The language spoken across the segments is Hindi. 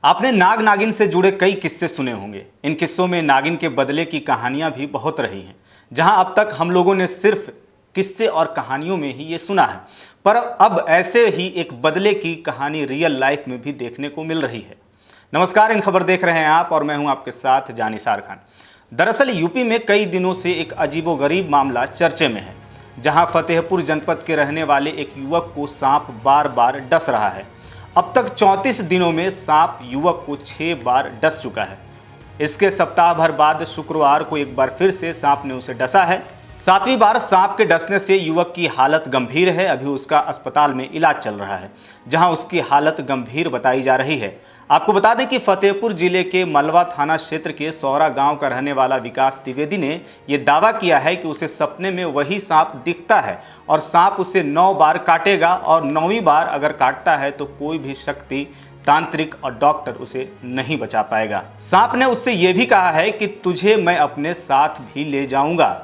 आपने नाग नागिन से जुड़े कई किस्से सुने होंगे। इन किस्सों में नागिन के बदले की कहानियां भी बहुत रही हैं। जहां अब तक हम लोगों ने सिर्फ किस्से और कहानियों में ही ये सुना है, पर अब ऐसे ही एक बदले की कहानी रियल लाइफ में भी देखने को मिल रही है। नमस्कार, इन खबर देख रहे हैं आप और मैं हूं आपके साथ जानिसार खान। दरअसल यूपी में कई दिनों से एक अजीबोगरीब मामला चर्चे में है, जहां फतेहपुर जनपद के रहने वाले एक युवक को सांप बार बार डस रहा है। अब तक 34 दिनों में सांप युवक को 6 बार डस चुका है। इसके सप्ताह भर बाद शुक्रवार को एक बार फिर से सांप ने उसे डसा है। 7वीं बार सांप के डसने से युवक की हालत गंभीर है। अभी उसका अस्पताल में इलाज चल रहा है, जहां उसकी हालत गंभीर बताई जा रही है। आपको बता दें कि फतेहपुर जिले के मलवा थाना क्षेत्र के सौरा गांव का रहने वाला विकास द्विवेदी ने यह दावा किया है कि उसे सपने में वही सांप दिखता है और सांप उसे 9 बार काटेगा और 9वीं बार अगर काटता है तो कोई भी शक्ति, तांत्रिक और डॉक्टर उसे नहीं बचा पाएगा। सांप ने उससे यह भी कहा है कि तुझे मैं अपने साथ भी ले जाऊंगा।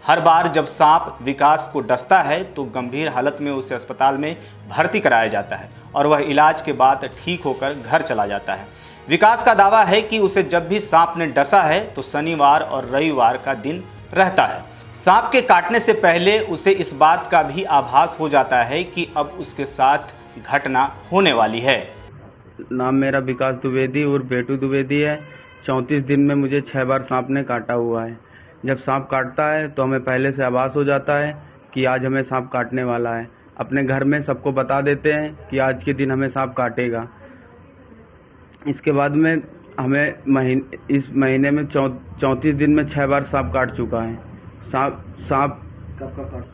हर बार जब सांप विकास को डसता है तो गंभीर हालत में उसे अस्पताल में भर्ती कराया जाता है और वह इलाज के बाद ठीक होकर घर चला जाता है। विकास का दावा है कि उसे जब भी सांप ने डसा है तो शनिवार और रविवार का दिन रहता है। सांप के काटने से पहले उसे इस बात का भी आभास हो जाता है कि अब उसके साथ घटना होने वाली है। नाम मेरा विकास द्विवेदी और बेटू द्विवेदी है। 34 दिन में मुझे 6 बार सांप ने काटा हुआ है। जब सांप काटता है तो हमें पहले से आभास हो जाता है कि आज हमें सांप काटने वाला है। अपने घर में सबको बता देते हैं कि आज के दिन हमें सांप काटेगा। इसके बाद में हमें इस महीने में 34 दिन में 6 बार सांप काट चुका है। सांप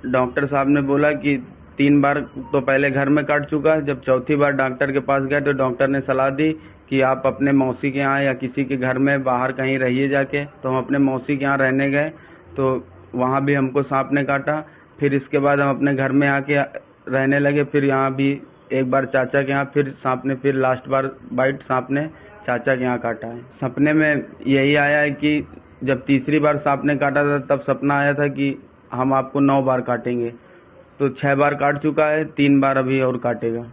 डॉक्टर साहब ने बोला कि 3 बार तो पहले घर में काट चुका है। जब चौथी बार डॉक्टर के पास गए तो डॉक्टर ने सलाह दी कि आप अपने मौसी के यहाँ या किसी के घर में बाहर कहीं रहिए जाके। तो हम अपने मौसी के यहाँ रहने गए तो वहाँ भी हमको सांप ने काटा। फिर इसके बाद हम अपने घर में आके रहने लगे। फिर यहाँ भी एक बार चाचा के यहाँ फिर सांप ने फिर लास्ट बार बाइट सांप ने चाचा के यहाँ काटा है। सपने में यही आया है कि जब तीसरी बार सांप ने काटा था तब सपना आया था कि हम आपको 9 बार काटेंगे। तो 6 बार काट चुका है, 3 बार अभी और काटेगा।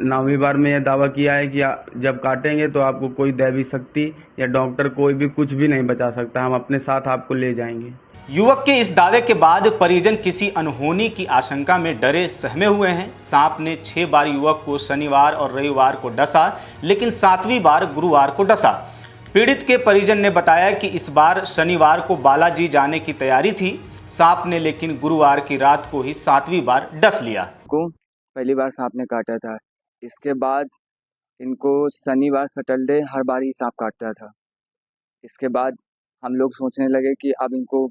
9वीं बार में यह दावा किया है कि जब काटेंगे तो आपको कोई दैवी शक्ति या डॉक्टर कोई भी कुछ भी नहीं बचा सकता। हम अपने साथ आपको ले जाएंगे। युवक के इस दावे के बाद परिजन किसी अनहोनी की आशंका में डरे सहमे हुए हैं। सांप ने 6 बार युवक को शनिवार और रविवार को डसा, लेकिन 7वीं बार गुरुवार को डसा। पीड़ित के परिजन ने बताया कि इस बार शनिवार को बालाजी जाने की तैयारी थी। सांप ने लेकिन गुरुवार की रात को ही 7वीं बार डस लिया। को पहली बार सांप ने काटा था। इसके बाद इनको शनिवार सैटरडे हर बार ही सांप काटता था। इसके बाद हम लोग सोचने लगे कि अब इनको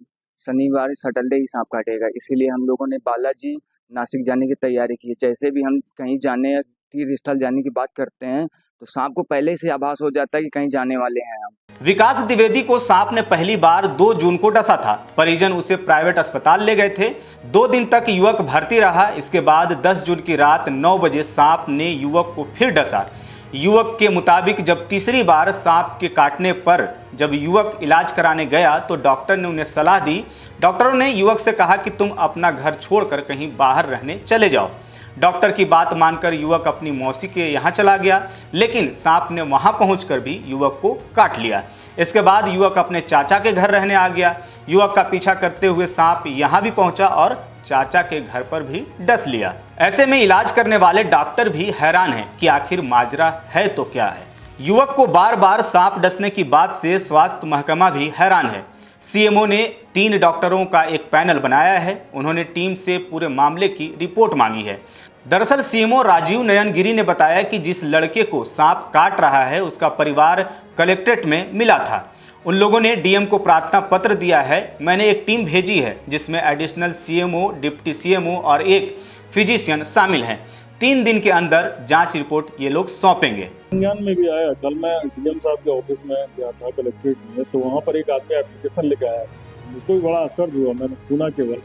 शनिवार सैटरडे ही सांप काटेगा। इसीलिए हम लोगों ने बालाजी नासिक जाने की तैयारी की। जैसे भी हम कहीं जाने या तीर्थ स्थल जाने की बात करते हैं तो सांप को पहले से आभास हो जाता है कि कहीं जाने वाले हैं हम। विकास द्विवेदी को सांप ने पहली बार 2 जून को डसा था। परिजन उसे प्राइवेट अस्पताल ले गए थे। 2 दिन तक युवक भर्ती रहा। इसके बाद 10 जून की रात 9 बजे सांप ने युवक को फिर डसा। युवक के मुताबिक जब तीसरी बार सांप के काटने पर जब युवक इलाज कराने गया तो डॉक्टर ने उन्हें सलाह दी। डॉक्टरों ने युवक से कहा कि तुम अपना घर छोड़कर कहीं बाहर रहने चले जाओ। डॉक्टर की बात मानकर युवक अपनी मौसी के यहाँ चला गया, लेकिन सांप ने वहाँ पहुँचकर भी युवक को काट लिया। इसके बाद युवक अपने चाचा के घर रहने आ गया। युवक का पीछा करते हुए सांप यहाँ भी पहुँचा और चाचा के घर पर भी डस लिया। ऐसे में इलाज करने वाले डॉक्टर भी हैरान हैं कि आखिर माजरा है तो क्या है। युवक को बार बार सांप डसने की बात से स्वास्थ्य महकमा भी हैरान है। सीएमओ ने 3 डॉक्टरों का एक पैनल बनाया है। उन्होंने टीम से पूरे मामले की रिपोर्ट मांगी है। दरअसल सीएमओ राजीव नयन गिरी ने बताया कि जिस लड़के को सांप काट रहा है उसका परिवार कलेक्ट्रेट में मिला था। उन लोगों ने डीएम को प्रार्थना पत्र दिया है। मैंने एक टीम भेजी है जिसमें एडिशनल सीएमओ, डिप्टी सीएमओ और एक फिजिशियन शामिल हैं। 3 दिन के अंदर जांच रिपोर्ट ये लोग सौंपेंगे। संज्ञान में भी आया। कल मैं डीएम साहब के ऑफिस में गया था कलेक्ट्रेट में, तो वहाँ पर एक आदमी एप्लीकेशन लेकर आया। मुझको भी बड़ा असर हुआ। मैंने सुना केवल,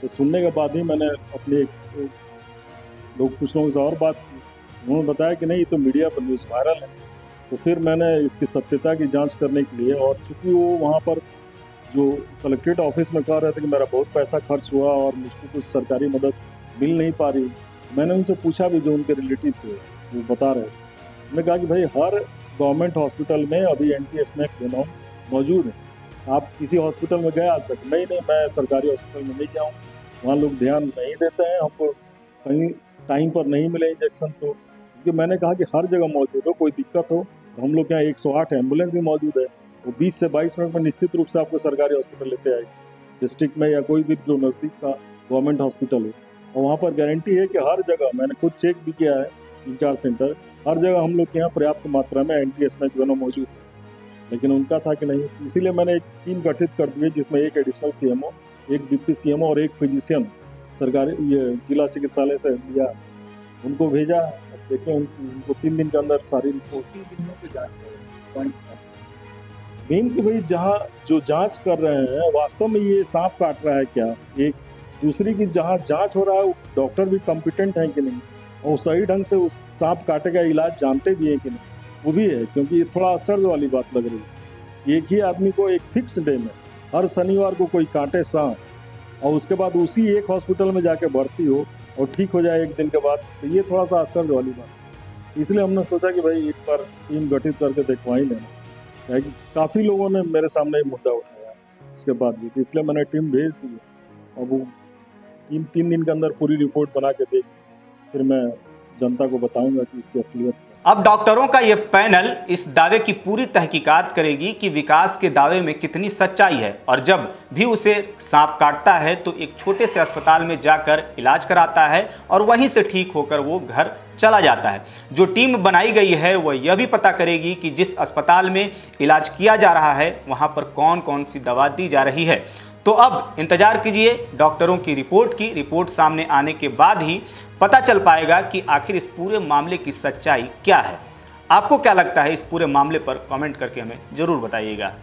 तो सुनने के बाद ही मैंने अपने कुछ लोगों से और बात की। उन्होंने बताया कि नहीं, ये तो मीडिया पर न्यूज़ वायरल है। तो फिर मैंने इसकी सत्यता की जांच करने के लिए, और चूँकि वो वहाँ पर जो कलेक्ट्रेट ऑफिस में कह रहे थे कि मेरा बहुत पैसा खर्च हुआ और मुझको कुछ सरकारी मदद मिल नहीं पा रही, मैंने उनसे पूछा भी, जो उनके रिलेटिव थे वो बता रहे थे। मैंने कहा कि भाई हर गवर्नमेंट हॉस्पिटल में अभी एंटी स्नेक वेनम मौजूद है। आप किसी हॉस्पिटल में गए आज तक? नहीं, मैं सरकारी हॉस्पिटल में नहीं गया हूँ, वहाँ लोग ध्यान नहीं देते हैं, हमको कहीं टाइम पर नहीं मिले इंजेक्शन। तो क्योंकि मैंने कहा कि हर जगह मौजूद हो, कोई दिक्कत हो तो हम लोग के यहाँ 108 एम्बुलेंस भी मौजूद है, वो 20 से 22 मिनट में निश्चित रूप से आपको सरकारी हॉस्पिटल लेते आएगी, डिस्ट्रिक्ट में या कोई भी जो नज़दीक का गवर्नमेंट हॉस्पिटल हो। और वहाँ पर गारंटी है कि हर जगह, मैंने खुद चेक भी किया है 3-4 सेंटर, हर जगह हम लोग के यहाँ पर्याप्त मात्रा में एंटी स्नेक वेनम मौजूद है। लेकिन उनका था कि नहीं, इसीलिए मैंने एक टीम गठित कर दी है जिसमें एक एडिशनल CMO, एक डिप्टी CMO और एक फिजिशियन सरकारी ये जिला चिकित्सालय से लिया, उनको भेजा। अब देखें उनको 3 दिन के अंदर सारी रिपोर्ट, 3 दिन में जाँच मेन कि भाई जहाँ जो जांच कर रहे हैं वास्तव में ये सांप काट रहा है क्या, एक दूसरी की जहाँ जांच हो रहा है डॉक्टर भी कॉम्पिटेंट है कि नहीं, और सही ढंग से उस सांप काटे का इलाज जानते भी हैं कि नहीं, वो भी है। क्योंकि ये थोड़ा आश्चर्य वाली बात लग रही है, एक ही आदमी को एक फिक्स डे में हर शनिवार को कोई काटे सांप और उसके बाद उसी एक हॉस्पिटल में जाके भर्ती हो और ठीक हो जाए 1 दिन के बाद, तो ये थोड़ा सा आश्चर्य वाली बात। इसलिए हमने सोचा कि भाई एक बार टीम गठित करके देखवा ही लेना, क्योंकि काफ़ी लोगों ने मेरे सामने ये मुद्दा उठाया इसके बाद भी, इसलिए मैंने टीम भेज दी है। और वो टीम 3 दिन के अंदर पूरी रिपोर्ट बना के देगी, फिर मैं जनता को बताऊंगा कि इसकी असलियत है। अब डॉक्टरों का यह पैनल इस दावे की पूरी तहकीकात करेगी कि विकास के दावे में कितनी सच्चाई है, और जब भी उसे सांप काटता है तो एक छोटे से अस्पताल में जाकर इलाज कराता है और वहीं से ठीक होकर वो घर चला जाता है। जो टीम बनाई गई है वह यह भी पता करेगी कि जिस अस्पताल में इलाज किया जा रहा है वहाँ पर कौन कौन सी दवा दी जा रही है। तो अब इंतजार कीजिए डॉक्टरों की रिपोर्ट सामने आने के बाद ही पता चल पाएगा कि आखिर इस पूरे मामले की सच्चाई क्या है। आपको क्या लगता है इस पूरे मामले पर? कमेंट करके हमें जरूर बताइएगा।